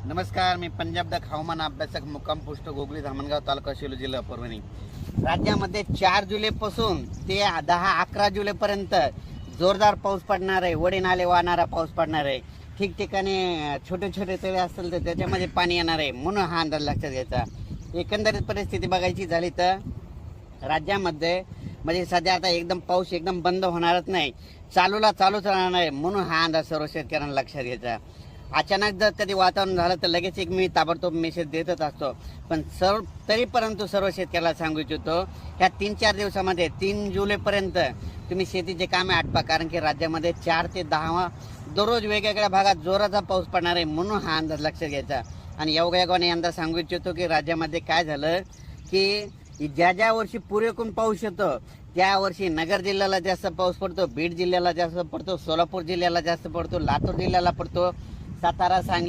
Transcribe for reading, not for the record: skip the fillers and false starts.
नमस्कार, मी पंजाब द हवामान अभ्यासक मुक्काम पोस्ट गोगली धामणगाव तालुका सेलू जिल्हा परभणी. राज्यामध्ये 4 जुलैपासून ते 10-11 जुलैपर्यंत जोरदार पाऊस पडणार आहे. वडे नाले वाहणारा पाऊस पडणार आहे. ठिकठिकाणी छोटे छोटे तळे असतील तर त्याच्यामध्ये पाणी येणार आहे, म्हणून हा अंदाज लक्षात घ्यायचा. एकंदरीत परिस्थिती बघायची झाली तर राज्यामध्ये म्हणजे सध्या आता एकदम पाऊस एकदम बंद होणारच नाही, चालूच राहणार आहे, म्हणून हा अंदाज सर्व शेतकऱ्यांना लक्षात घ्यायचा. अचानक जर कधी वातावरण झालं तर लगेच एक मी ताबडतोब मेसेज देतच असतो, पण तरी परंतु सर्व शेतकऱ्याला सांगू इच्छितो ह्या 3-4 दिवसामध्ये 3 जुलैपर्यंत तुम्ही शेतीचे कामे आटपा, कारण की राज्यामध्ये 4 ते 10 दररोज वेगवेगळ्या भागात जोराचा पाऊस पडणार आहे, म्हणून हा अंदाज लक्षात घ्यायचा. आणि योगायोगाने यंदा सांगू इच्छितो की राज्यामध्ये काय झालं की ज्या वर्षी पुरेपूर पाऊस येतो त्या वर्षी नगर जिल्ह्याला जास्त पाऊस पडतो, बीड जिल्ह्याला जास्त पडतो, सोलापूर जिल्ह्याला जास्त पडतो, लातूर जिल्ह्याला पडतो, सातारा, सांगली